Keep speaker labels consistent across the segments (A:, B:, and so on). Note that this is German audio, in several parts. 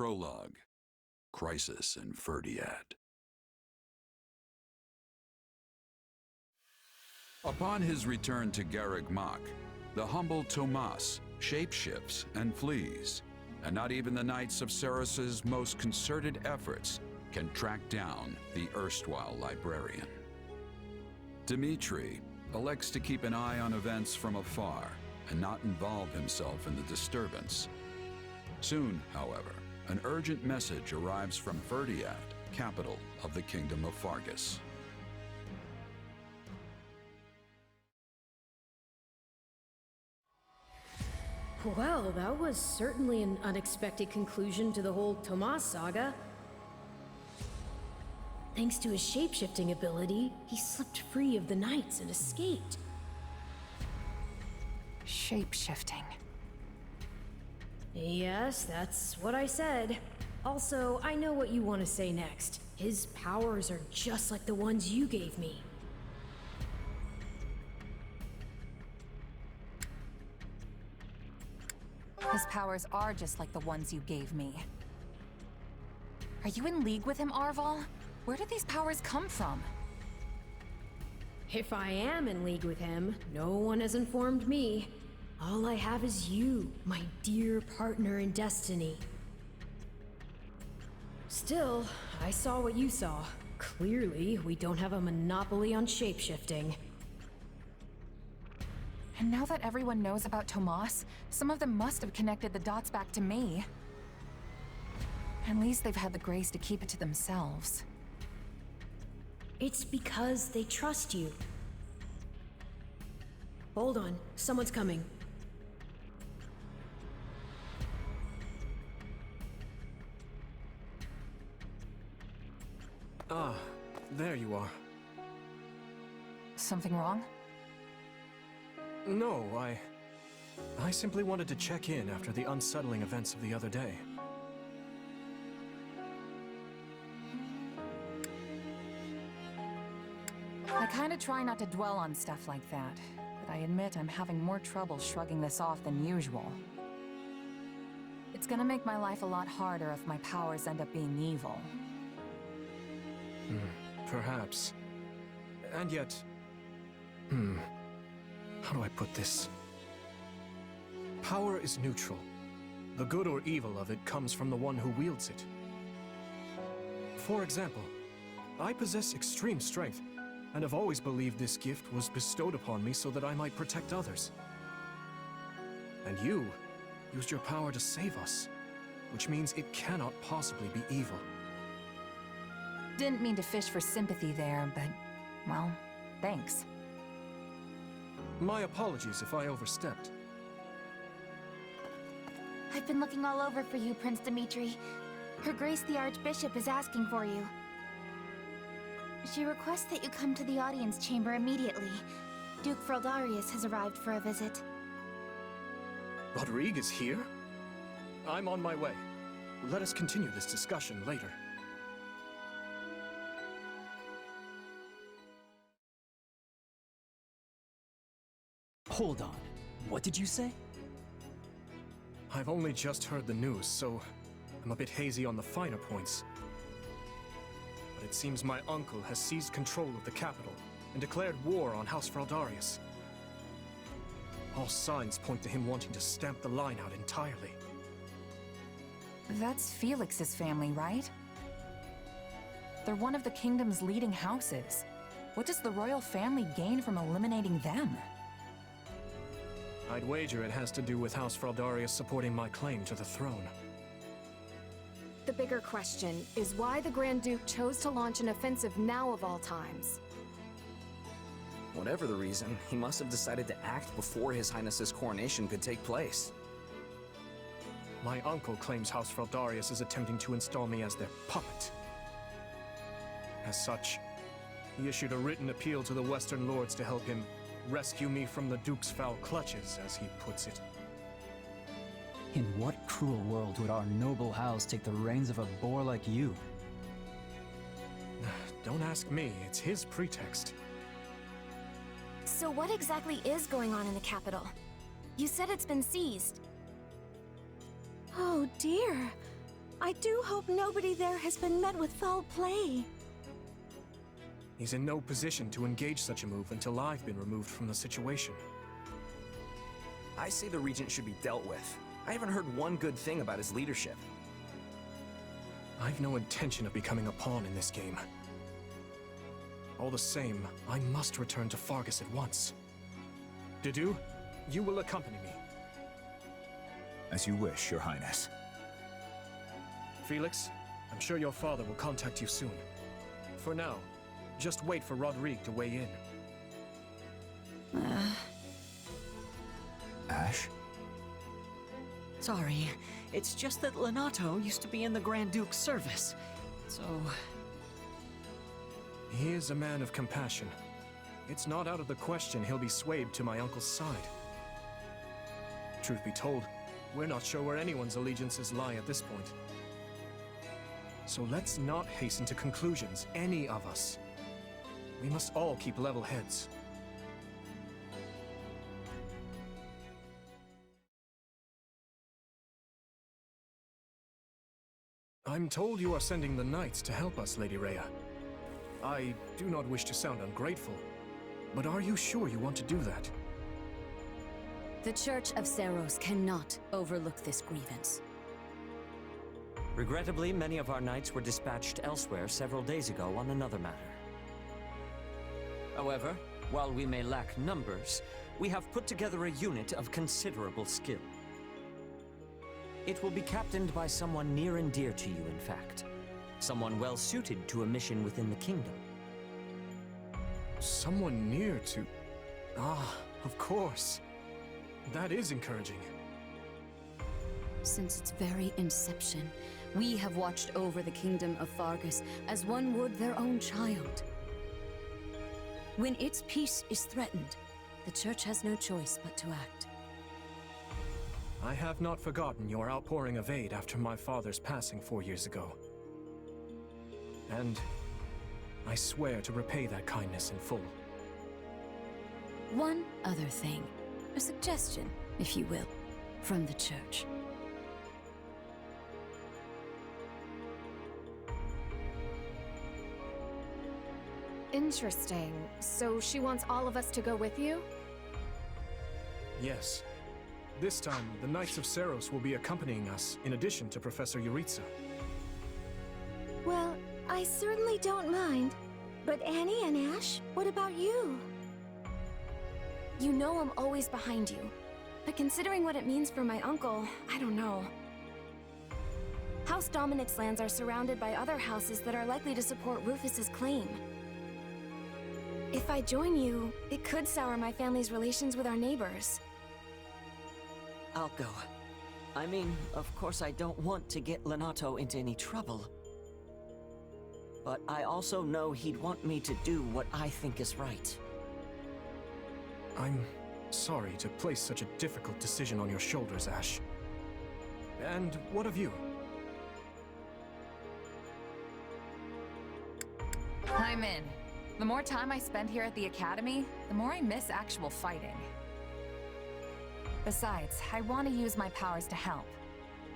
A: Prologue. Crisis in Ferdiad. Upon his return to Garreg Mach, the humble Tomas shapeshifts and flees, and not even the Knights of Ceres's most concerted efforts can track down the erstwhile librarian. Dimitrie elects to keep an eye on events from afar and not involve himself in the disturbance. Soon, however, an urgent message arrives from Ferdiad, capital of the Kingdom of Fargus.
B: Well, that was certainly an unexpected conclusion to the whole Tomas saga. Thanks to his shapeshifting ability, he slipped free of the Knights and escaped.
C: Shapeshifting.
B: Yes, that's what I said. Also, I know what you want to say next. His powers are just like the ones you gave me.
C: His powers are just like the ones you gave me. Are you in league with him, Arval? Where did these powers come from?
B: If I am in league with him, no one has informed me. All I have is you, my dear partner in destiny. Still, I saw what you saw. Clearly, we don't have a monopoly on shapeshifting.
C: And now that everyone knows about Tomas, some of them must have connected the dots back to me. At least they've had the grace to keep it to themselves.
B: It's because they trust you. Hold on, someone's coming.
D: Ah, there you are.
C: Something wrong?
D: No, I simply wanted to check in after the unsettling events of the other day.
C: I kinda try not to dwell on stuff like that, but I admit I'm having more trouble shrugging this off than usual. It's gonna make my life a lot harder if my powers end up being evil.
D: Perhaps. And yet... How do I put this? Power is neutral. The good or evil of it comes from the one who wields it. For example, I possess extreme strength, and have always believed this gift was bestowed upon me so that I might protect others. And you used your power to save us, which means it cannot possibly be evil.
C: Didn't mean to fish for sympathy there, but, well, thanks.
D: My apologies if I overstepped.
E: I've been looking all over for you, Prince Dimitrie. Her Grace the Archbishop is asking for you. She requests that you come to the audience chamber immediately. Duke Fraldarius has arrived for a visit.
D: Rodrigue is here? I'm on my way. Let us continue this discussion later.
F: Hold on. What did you say?
D: I've only just heard the news, so I'm a bit hazy on the finer points. But it seems my uncle has seized control of the capital and declared war on House Fraldarius. All signs point to him wanting to stamp the line out entirely.
C: That's Felix's family, right? They're one of the kingdom's leading houses. What does the royal family gain from eliminating them?
D: I'd wager it has to do with House Fraldarius supporting my claim to the throne.
G: The bigger question is why the Grand Duke chose to launch an offensive now of all times.
F: Whatever the reason, he must have decided to act before His Highness's coronation could take place.
D: My uncle claims House Fraldarius is attempting to install me as their puppet. As such, he issued a written appeal to the Western Lords to help him rescue me from the Duke's foul clutches, as he puts it.
H: In what cruel world would our noble house take the reins of a boor like you?
D: Don't ask me, it's his pretext.
E: So what exactly is going on in the capital? You said it's been seized.
G: Oh dear.
I: I do hope nobody there has been met with foul play.
D: He's in no position to engage such a move until I've been removed from the situation.
F: I say the Regent should be dealt with. I haven't heard one good thing about his leadership.
D: I've no intention of becoming a pawn in this game. All the same, I must return to Fargus at once. Didu, you will accompany me.
J: As you wish, Your Highness.
D: Felix, I'm sure your father will contact you soon. For now, just wait for Rodrigue to weigh in.
J: Ash?
K: Sorry, it's just that Lenato used to be in the Grand Duke's service, so...
D: He is a man of compassion. It's not out of the question he'll be swayed to my uncle's side. Truth be told, we're not sure where anyone's allegiances lie at this point. So let's not hasten to conclusions, any of us. We must all keep level heads. I'm told you are sending the knights to help us, Lady Rhea. I do not wish to sound ungrateful, but are you sure you want to do that?
L: The Church of Seiros cannot overlook this grievance.
M: Regrettably, many of our knights were dispatched elsewhere several days ago on another matter. However, while we may lack numbers, we have put together a unit of considerable skill. It will be captained by someone near and dear to you, in fact. Someone well suited to a mission within the kingdom.
D: Someone near to... Ah, of course. That is encouraging.
L: Since its very inception, we have watched over the kingdom of Fargus as one would their own child. When its peace is threatened, the Church has no choice but to act.
D: I have not forgotten your outpouring of aid after my father's passing 4 years ago. And I swear to repay that kindness in full.
L: One other thing, a suggestion, if you will, from the Church.
G: Interesting. So she wants all of us to go with you?
D: Yes. This time, the Knights of Seiros will be accompanying us, in addition to Professor Yuritsa.
I: Well, I certainly don't mind. But Annie and Ash, what about you?
G: You know I'm always behind you. But considering what it means for my uncle, I don't know. House Dominic's lands are surrounded by other houses that are likely to support Rufus's claim. If I join you, it could sour my family's relations with our neighbors.
K: I'll go. I mean, of course I don't want to get Lenato into any trouble. But I also know he'd want me to do what I think is right.
D: I'm sorry to place such a difficult decision on your shoulders, Ash. And what of you?
C: I'm in. The more time I spend here at the Academy, the more I miss actual fighting. Besides, I want to use my powers to help.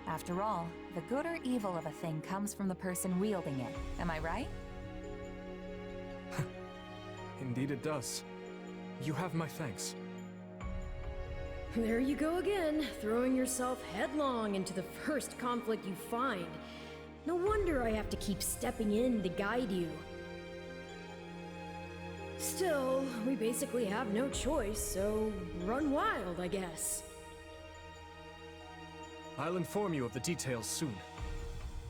C: After all, the good or evil of a thing comes from the person wielding it. Am I right?
D: Indeed it does. You have my thanks.
B: There you go again, throwing yourself headlong into the first conflict you find. No wonder I have to keep stepping in to guide you. Still, we basically have no choice, so run wild, I guess.
D: I'll inform you of the details soon.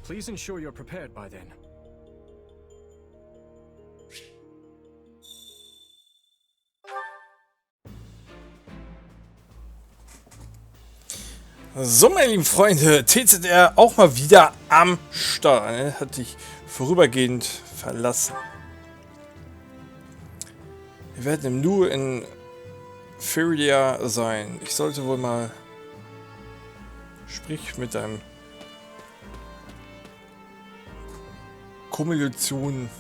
D: Please ensure you're prepared by then.
N: So, meine lieben Freunde, TZR auch mal wieder am Start. Ne? Hat dich vorübergehend verlassen. Wir werden im Nu in Feria sein. Ich sollte wohl mal... Sprich mit deinem... Kommilitonen,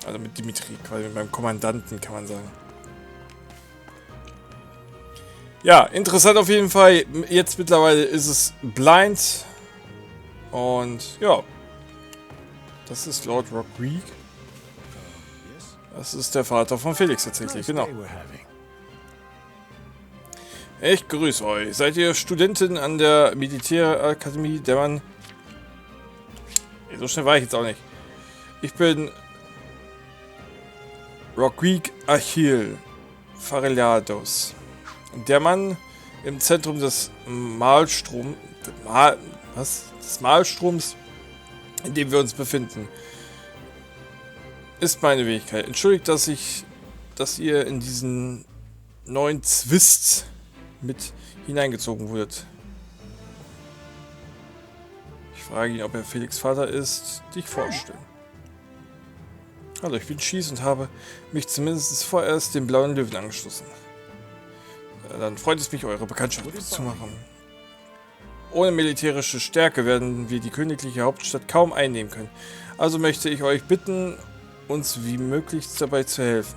N: also mit Dimitrie, quasi mit meinem Kommandanten, kann man sagen. Ja, interessant auf jeden Fall. Jetzt mittlerweile ist es blind. Und ja, das ist Lord Rockweek. Das ist der Vater von Felix tatsächlich, genau. Ich grüße euch. Seid ihr Studentin an der Militärakademie, der Mann? So schnell war ich jetzt auch nicht. Ich bin Rockweek Achille Fareliados. Der Mann im Zentrum des Malstroms, des Malstroms, in dem wir uns befinden, ist meine Fähigkeit. Entschuldigt, dass ihr in diesen neuen Zwist mit hineingezogen wurdet. Ich frage ihn, ob er Felix Vater ist. Dich vorstellen. Hallo, ich bin Schieß und habe mich zumindest vorerst dem Blauen Löwen angeschlossen. Dann freut es mich, eure Bekanntschaft zu machen. Ohne militärische Stärke werden wir die königliche Hauptstadt kaum einnehmen können. Also möchte ich euch bitten, uns wie möglich dabei zu helfen.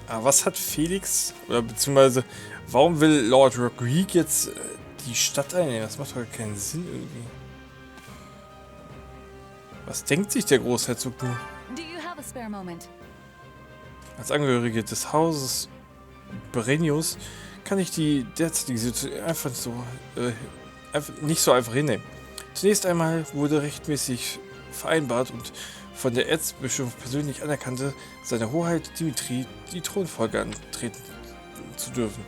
N: Aber was hat Felix, oder beziehungsweise, warum will Lord Rockweek jetzt die Stadt einnehmen? Das macht doch keinen Sinn irgendwie. Was denkt sich der Großherzog nur? Als Angehörige des Hauses Brenius kann ich die derzeitige Situation nicht so einfach hinnehmen. Zunächst einmal wurde rechtmäßig vereinbart und von der Erzbischof persönlich anerkannte, seine Hoheit Dimitrie die Thronfolge antreten zu dürfen.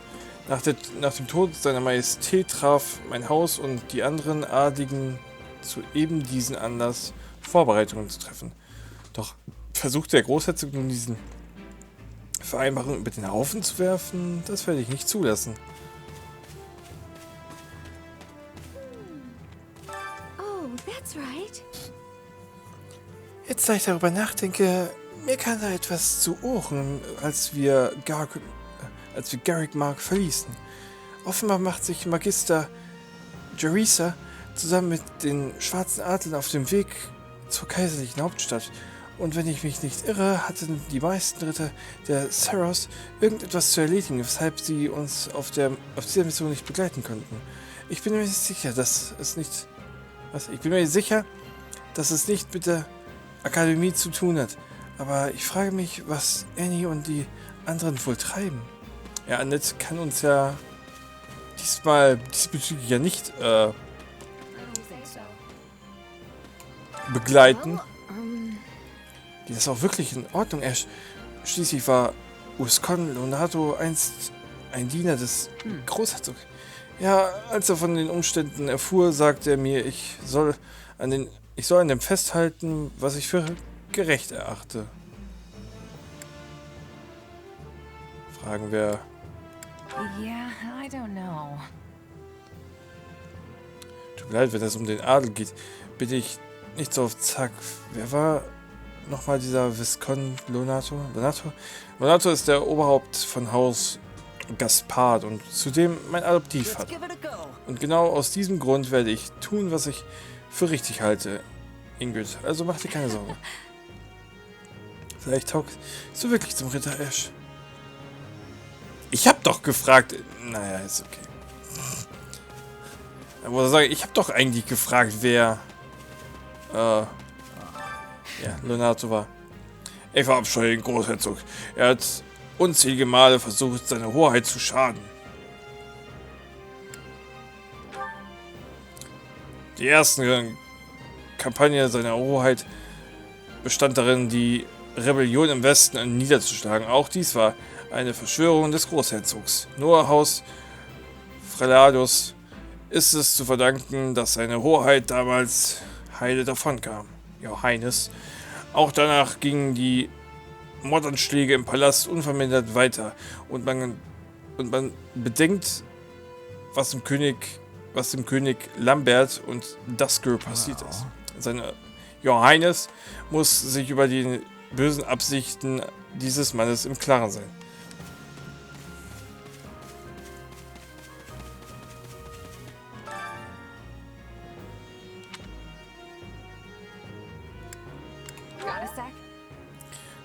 N: Nach dem Tod seiner Majestät traf mein Haus und die anderen Adligen zu eben diesen Anlass Vorbereitungen zu treffen. Doch versucht der Großherzog nun diesen Vereinbarungen über den Haufen zu werfen, das werde ich nicht zulassen.
I: Oh, that's right.
N: Jetzt, da ich darüber nachdenke, mir kam da etwas zu Ohren, als wir Garrick Mark verließen. Offenbar macht sich Magister Jerisa zusammen mit den schwarzen Adlern auf dem Weg zur kaiserlichen Hauptstadt. Und wenn ich mich nicht irre, hatten die meisten Ritter der Saros irgendetwas zu erledigen, weshalb sie uns auf dieser Mission nicht begleiten konnten. Ich bin mir sicher, dass es nicht mit der Akademie zu tun hat. Aber ich frage mich, was Annie und die anderen wohl treiben. Ja, Annette kann uns ja diesbezüglich ja nicht begleiten. Die ist auch wirklich in Ordnung. Schließlich war Uscon Lonato einst ein Diener des Großherzogs. Ja, als er von den Umständen erfuhr, sagte er mir, ich soll an dem festhalten, was ich für gerecht erachte. Fragen wir.
C: Yeah, I don't know.
N: Tut mir leid, wenn es um den Adel geht, bitte ich nicht so auf Zack. Wer war nochmal dieser Viscount Lonato? Lonato ist der Oberhaupt von Haus Gaspard und zudem mein Adoptivvater. Und genau aus diesem Grund werde ich tun, was ich für richtig halte, Ingrid. Also mach dir keine Sorge. Vielleicht taugst du wirklich zum Ritter Ash. Ich hab doch gefragt. Naja, ist okay. Ich muss sagen, ich hab doch eigentlich gefragt, wer Lonato war. Ich verabscheue den Großherzog. Er hat unzählige Male versucht, seiner Hoheit zu schaden. Die erste Kampagne seiner Hoheit bestand darin, die Rebellion im Westen niederzuschlagen. Auch dies war eine Verschwörung des Großherzogs. Nur Haus Frelados ist es zu verdanken, dass seine Hoheit damals heile davonkam. Johannes. Auch danach gingen die Mordanschläge im Palast unvermindert weiter. Und man bedenkt, was dem König Lambert und Dusker passiert ist. Seine Johannes muss sich über die bösen Absichten dieses Mannes im Klaren sein.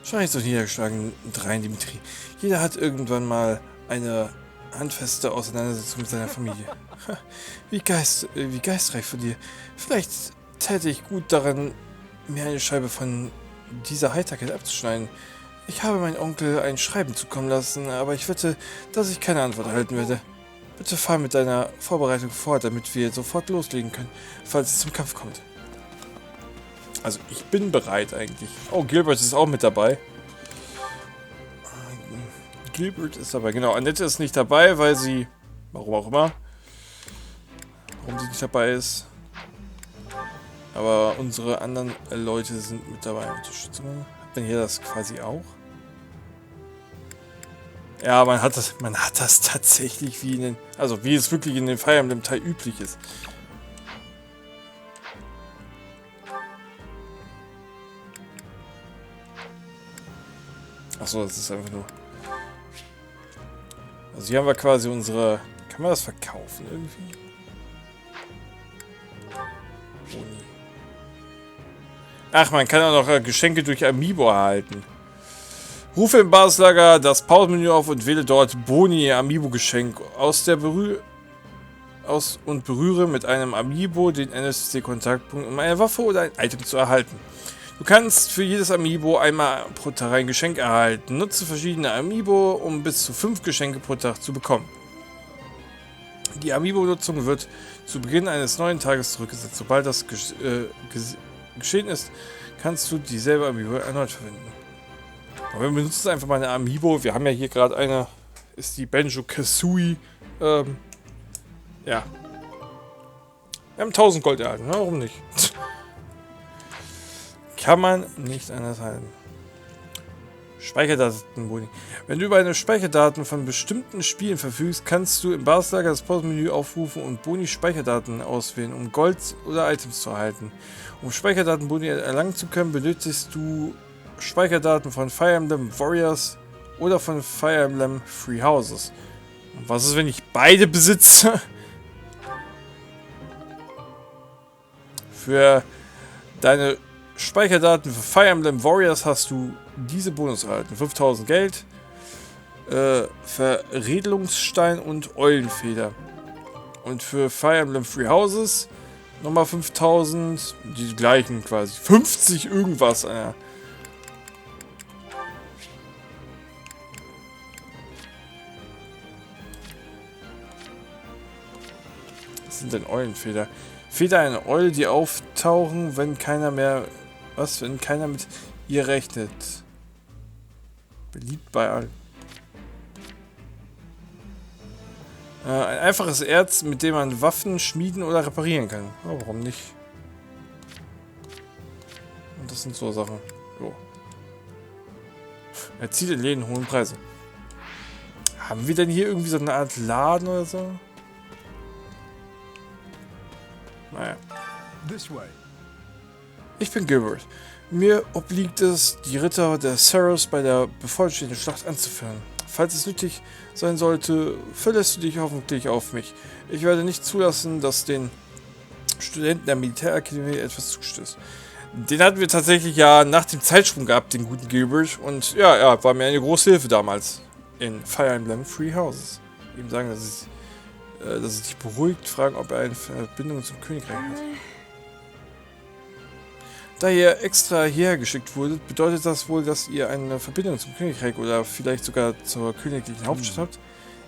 N: Schau nicht so niedergeschlagen rein, Dimitrie. Jeder hat irgendwann mal eine handfeste Auseinandersetzung mit seiner Familie. Wie geistreich von dir. Vielleicht täte ich gut daran, mir eine Scheibe von dieser Heiterkeit abzuschneiden. Ich habe meinem Onkel ein Schreiben zukommen lassen, aber ich wette, dass ich keine Antwort erhalten werde. Bitte fahr mit deiner Vorbereitung fort, damit wir sofort loslegen können, falls es zum Kampf kommt. Also, ich bin bereit eigentlich. Oh, Gilbert ist auch mit dabei. Gilbert ist dabei, genau. Annette ist nicht dabei, weil sie... Warum auch immer. Warum sie nicht dabei ist. Aber unsere anderen Leute sind mit dabei. Unterstützung. Hat man hier das quasi auch? Ja, man hat das tatsächlich wie in den... Also, wie es wirklich in den Fire Emblem Teil üblich ist. Achso, das ist einfach nur... Also hier haben wir quasi unsere... Kann man das verkaufen irgendwie? Boni. Ach, man kann auch noch Geschenke durch Amiibo erhalten. Rufe im Basislager das Pausenmenü auf und wähle dort Boni Amiibo-Geschenk und berühre mit einem Amiibo den NFC-Kontaktpunkt, um eine Waffe oder ein Item zu erhalten. Du kannst für jedes Amiibo einmal pro Tag ein Geschenk erhalten. Nutze verschiedene Amiibo, um bis zu 5 Geschenke pro Tag zu bekommen. Die Amiibo-Nutzung wird zu Beginn eines neuen Tages zurückgesetzt. Sobald das geschehen ist, kannst du dieselbe Amiibo erneut verwenden. Aber wir benutzen einfach mal eine Amiibo. Wir haben ja hier gerade eine, ist die Banjo-Kazooie. Ja. Wir haben 1000 Gold erhalten, ne? Warum nicht? Kann man nicht anders halten. Speicherdatenboni. Wenn du über eine Speicherdaten von bestimmten Spielen verfügst, kannst du im Basislager das Pausenmenü aufrufen und Boni-Speicherdaten auswählen, um Gold oder Items zu erhalten. Um Speicherdatenboni erlangen zu können, benötigst du Speicherdaten von Fire Emblem Warrios oder von Fire Emblem Hauses. Und was ist, wenn ich beide besitze? Für deine Speicherdaten für Fire Emblem Warriors hast du diese Bonus erhalten. 5000 Geld, Verriedelungsstein und Eulenfeder. Und für Fire Emblem Hauses nochmal 5000, die gleichen quasi. 50 irgendwas. Was sind denn Eulenfeder? Feder eine Eule, die auftauchen, wenn keiner mehr... Was, wenn keiner mit ihr rechnet? Beliebt bei allen. Ein einfaches Erz, mit dem man Waffen schmieden oder reparieren kann. Oh, warum nicht? Und das sind so Sachen. Jo. Erzielt in Läden hohen Preise. Haben wir denn hier irgendwie so eine Art Laden oder so? Naja. Ich bin Gilbert. Mir obliegt es, die Ritter der Ceres bei der bevorstehenden Schlacht anzuführen. Falls es nötig sein sollte, verlässt du dich hoffentlich auf mich. Ich werde nicht zulassen, dass den Studenten der Militärakademie etwas zustößt. Den hatten wir tatsächlich ja nach dem Zeitsprung gehabt, den guten Gilbert. Und ja, er war mir eine große Hilfe damals in Fire Emblem Hauses. Ihm sagen, dass es dich beruhigt, fragen, ob er eine Verbindung zum Königreich hat. Da ihr extra hierher geschickt wurdet, bedeutet das wohl, dass ihr eine Verbindung zum Königreich oder vielleicht sogar zur königlichen Hauptstadt habt?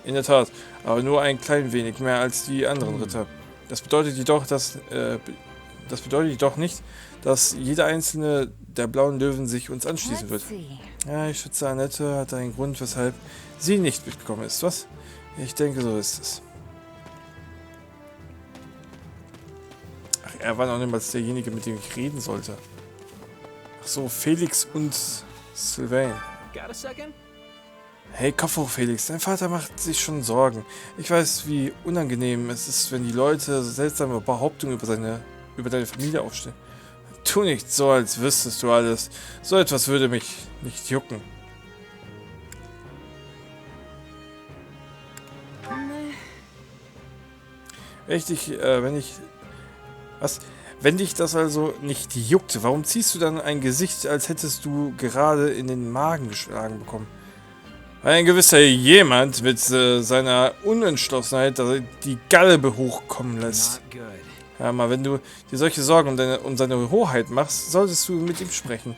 N: In der Tat, aber nur ein klein wenig mehr als die anderen Ritter. Das bedeutet jedoch nicht, dass jeder einzelne der blauen Löwen sich uns anschließen wird. Ja, ich schätze, Annette hat einen Grund, weshalb sie nicht mitgekommen ist, was? Ich denke, so ist es. Ach, er war noch niemals derjenige, mit dem ich reden sollte. Ach so, Felix und Sylvain. Hey, Kopf hoch, Felix. Dein Vater macht sich schon Sorgen. Ich weiß, wie unangenehm es ist, wenn die Leute so seltsame Behauptungen über deine Familie aufstellen. Tu nicht so, als wüsstest du alles. So etwas würde mich nicht jucken. Wenn dich das also nicht juckt, warum ziehst du dann ein Gesicht, als hättest du gerade in den Magen geschlagen bekommen? Ein gewisser jemand mit seiner Unentschlossenheit die Galbe hochkommen lässt. Ja, mal, wenn du dir solche Sorgen um seine Hoheit machst, solltest du mit ihm sprechen.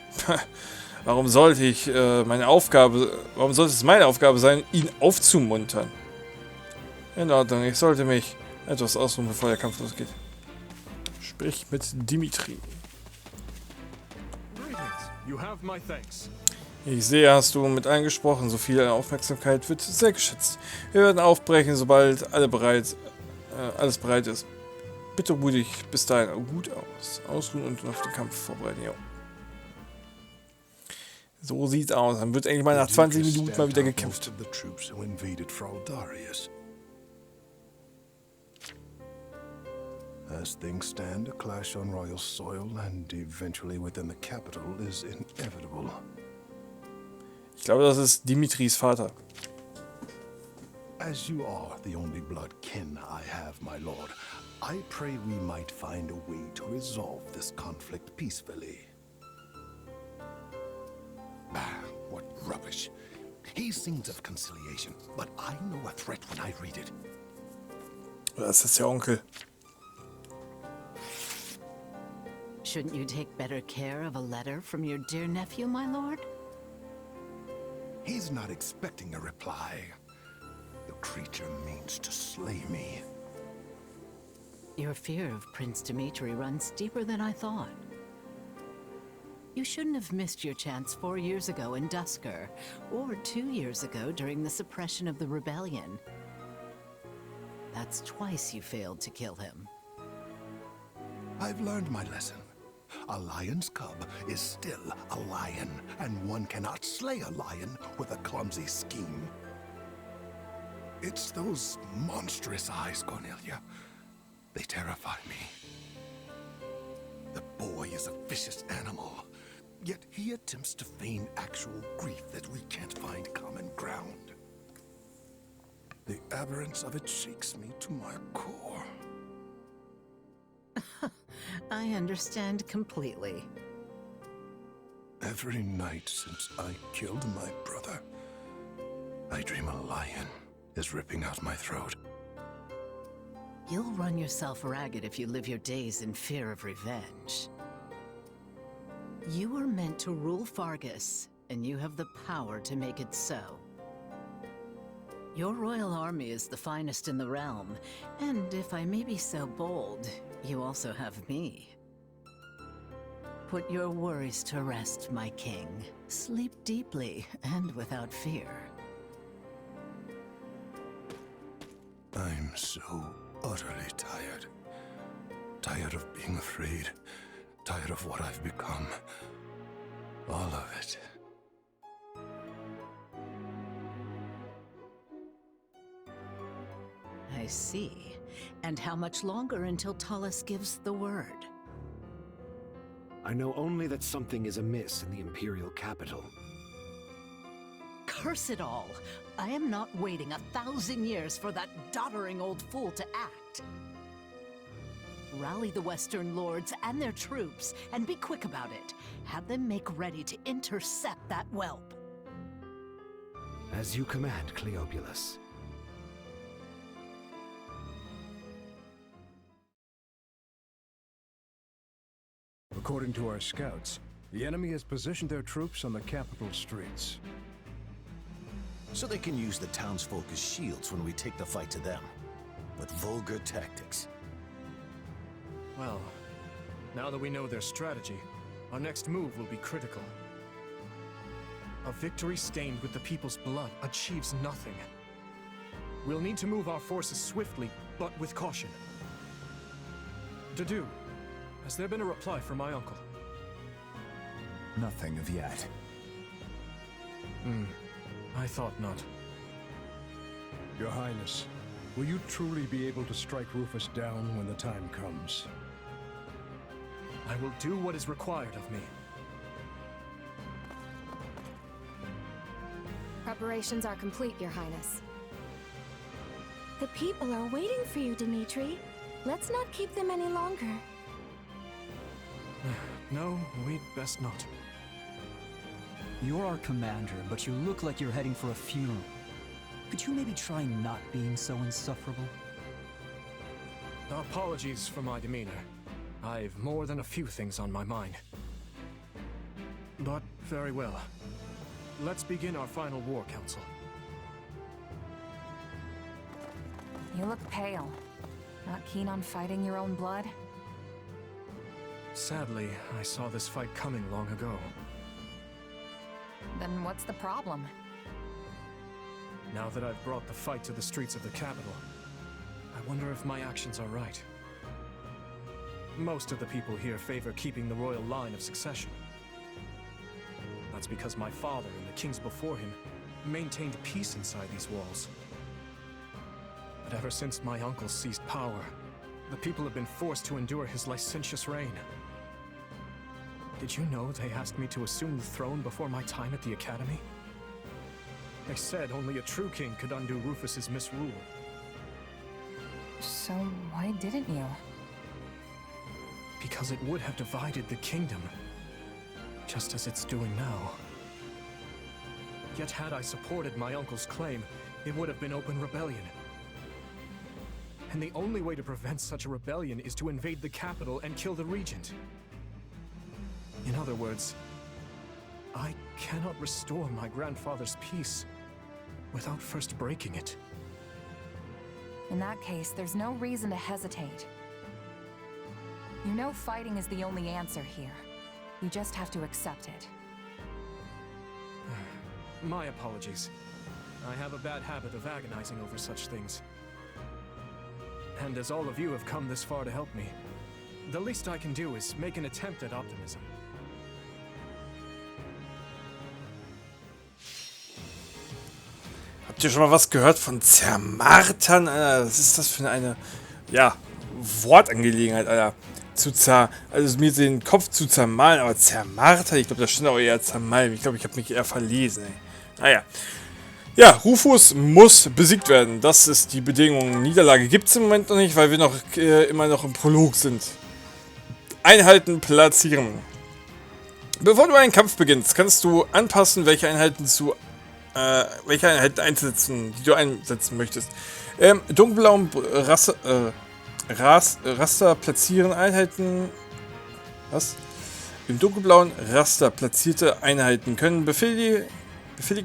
N: Warum sollte es meine Aufgabe sein, ihn aufzumuntern? In Ordnung, ich sollte mich etwas ausruhen, bevor der Kampf losgeht. Sprich mit Dimitrie. Ich sehe, hast du mit eingesprochen. So viel Aufmerksamkeit wird sehr geschätzt. Wir werden aufbrechen, sobald alles bereit ist. Bitte ruh dich bis dahin gut aus. Ausruhen und auf den Kampf vorbereiten. Jo. So sieht's aus. Dann wird endlich mal nach 20 Minuten mal wieder gekämpft.
O: As things stand, a clash on royal soil and eventually within the capital is inevitable.
N: Ich glaube, das ist Dimitries Vater.
O: As you are the only blood kin I have, my lord, I pray we might find a way to resolve this conflict peacefully. Ah, what rubbish. He sings of conciliation, but I know a threat when I read it.
N: Das ist der Onkel.
P: Shouldn't you take better care of a letter from your dear nephew, my lord?
O: He's not expecting a reply. The creature means to slay me.
P: Your fear of Prince Dimitri runs deeper than I thought. You shouldn't have missed your chance 4 years ago in Dusker, or 2 years ago during the suppression of the rebellion. That's twice you failed to kill him.
O: I've learned my lesson. A lion's cub is still a lion, and one cannot slay a lion with a clumsy scheme. It's those monstrous eyes, Cornelia. They terrify me. The boy is a vicious animal, yet he attempts to feign actual grief that we can't find common ground. The aberrance of it shakes me to my core.
P: I understand completely.
O: Every night since I killed my brother, I dream a lion is ripping out my throat.
P: You'll run yourself ragged if you live your days in fear of revenge. You were meant to rule Fargus, and you have the power to make it so. Your royal army is the finest in the realm, and if I may be so bold, you also have me. Put your worries to rest, my king. Sleep deeply and without fear.
O: I'm so utterly tired. Tired of being afraid. Tired of what I've become. All of it.
P: I see. And how much longer until Tullus gives the word?
Q: I know only that something is amiss in the Imperial capital.
P: Curse it all! I am not waiting 1,000 years for that doddering old fool to act. Rally the Western lords and their troops, and be quick about it. Have them make ready to intercept that whelp.
Q: As you command, Cleobulus.
R: According to our scouts, the enemy has positioned their troops on the capital streets.
S: So they can use the townsfolk as shields when we take the fight to them. With vulgar tactics.
D: Well, now that we know their strategy, our next move will be critical. A victory stained with the people's blood achieves nothing. We'll need to move our forces swiftly, but with caution. Dedu, has there been a reply from my uncle?
J: Nothing of yet.
D: I thought not.
R: Your Highness, will you truly be able to strike Rufus down when the time comes?
D: I will do what is required of me.
G: Preparations are complete, Your Highness.
I: The people are waiting for you, Dimitri. Let's not keep them any longer.
D: No, we'd best not.
H: You're our commander, but you look like you're heading for a funeral. Could you maybe try not being so insufferable?
D: Apologies for my demeanor. I've more than a few things on my mind. But very well. Let's begin our final war council.
C: You look pale. Not keen on fighting your own blood?
D: Sadly, I saw this fight coming long ago.
C: Then what's the problem?
D: Now that I've brought the fight to the streets of the capital, I wonder if my actions are right. Most of the people here favor keeping the royal line of succession. That's because my father and the kings before him maintained peace inside these walls. But ever since my uncle seized power, the people have been forced to endure his licentious reign. Did you know they asked me to assume the throne before my time at the academy? They said only a true king could undo Rufus's misrule.
C: So why didn't you?
D: Because it would have divided the kingdom, just as it's doing now. Yet had I supported my uncle's claim, it would have been open rebellion. And the only way to prevent such a rebellion is to invade the capital and kill the regent. In other words, I cannot restore my grandfather's peace without first breaking it.
C: In that case, there's no reason to hesitate. You know fighting is the only answer here. You just have to accept it.
D: My apologies. I have a bad habit of agonizing over such things. And as all of you have come this far to help me, the least I can do is make an attempt at optimism.
N: Habt ihr schon mal was gehört von zermartern, Alter? Was ist das für eine, ja, Wortangelegenheit, Alter? Also mir den Kopf zu zermalen, aber zermartern, ich glaube, da stand auch eher zermalmen. Ich glaube, ich habe mich eher verlesen, ey. Naja. Ja, Rufus muss besiegt werden. Das ist die Bedingung. Niederlage gibt es im Moment noch nicht, weil wir noch immer noch im Prolog sind. Einheiten platzieren. Bevor du einen Kampf beginnst, kannst du anpassen, welche Einheiten einsetzen, die du einsetzen möchtest. Dunkelblauen Raster platzieren Einheiten. Was? Im dunkelblauen Raster platzierte Einheiten können befehligt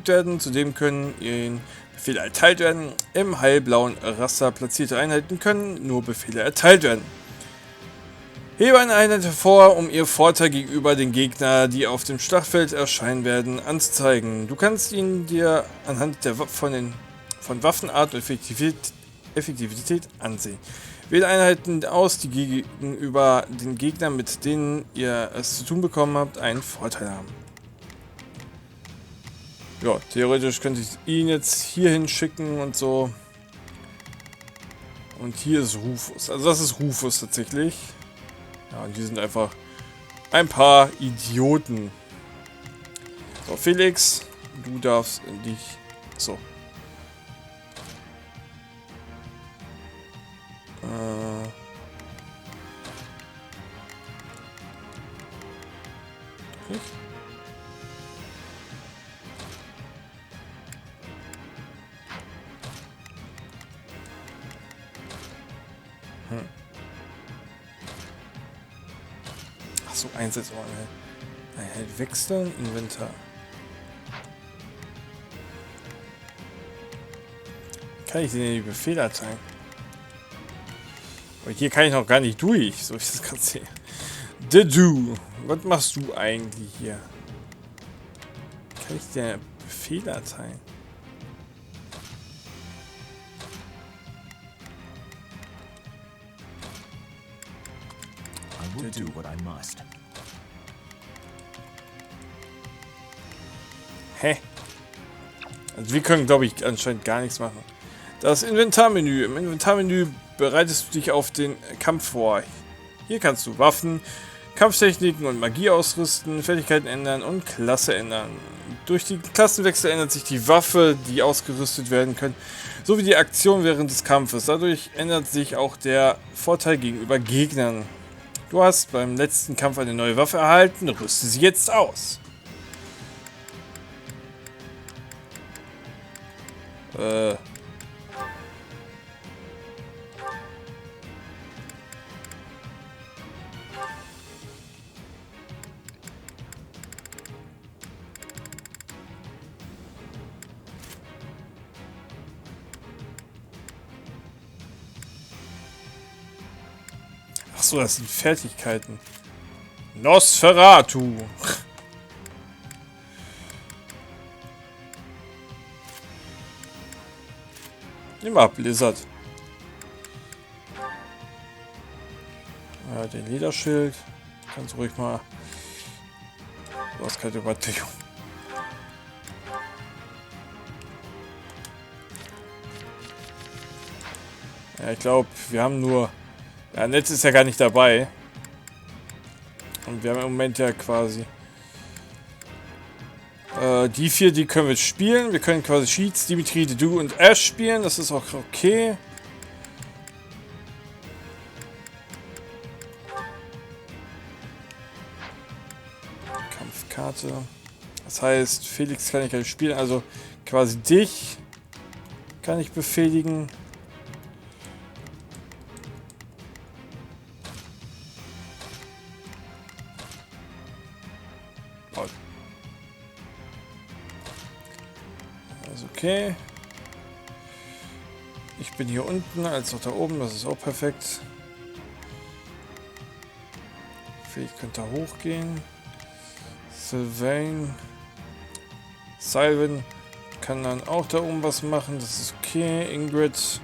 N: werden, zudem können ihnen Befehle erteilt werden. Im hellblauen Raster platzierte Einheiten können nur Befehle erteilt werden. Hebe eine Einheit hervor, um ihr Vorteil gegenüber den Gegnern, die auf dem Schlachtfeld erscheinen werden, anzuzeigen. Du kannst ihn dir anhand von Waffenart und Effektivität ansehen. Wähle Einheiten aus, die gegenüber den Gegnern, mit denen ihr es zu tun bekommen habt, einen Vorteil haben. Ja, theoretisch könnte ich ihn jetzt hier hinschicken und so. Und hier ist Rufus. Also das ist Rufus tatsächlich. Ja, und die sind einfach ein paar Idioten. So, Felix, du darfst dich... So. Nicht? Achso, Einsetzung. Einheit wechseln, Inventar. Kann ich denn die Befehle erteilen? Aber hier kann ich noch gar nicht durch, so wie ich das gerade sehe. Du, was machst du eigentlich hier? Kann ich dir Befehle erteilen?
J: I will do what I must.
N: Hä? Also wir können, glaube ich, anscheinend gar nichts machen. Das Inventarmenü. Im Inventarmenü bereitest du dich auf den Kampf vor. Hier kannst du Waffen, Kampftechniken und Magie ausrüsten, Fertigkeiten ändern und Klasse ändern. Durch die Klassenwechsel ändert sich die Waffe, die ausgerüstet werden können, sowie die Aktion während des Kampfes. Dadurch ändert sich auch der Vorteil gegenüber Gegnern. Du hast beim letzten Kampf eine neue Waffe erhalten, rüste sie jetzt aus. Ach so, das sind Fertigkeiten. Nosferatu. Nimm mal Blizzard. Ja, den Lederschild. Kannst du ruhig mal. Du hast keine Überdeckung. Ja, ich glaube, wir haben nur. Ja, Netz ist ja gar nicht dabei. Und wir haben im Moment ja quasi. Die 4, die können wir spielen. Wir können quasi Sheets, Dimitrie, du und Ash spielen. Das ist auch okay. Kampfkarte. Das heißt, Felix kann ich gleich spielen. Also quasi dich kann ich befehligen. Okay. Ich bin hier unten, als auch da oben. Das ist auch perfekt. Ich könnte da hochgehen. Sylvan kann dann auch da oben was machen. Das ist okay. Ingrid.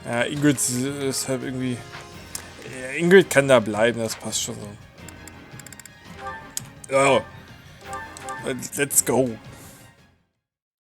N: Ja, Ingrid ist halt irgendwie... Ingrid kann da bleiben. Das passt schon so. Oh. Let's go.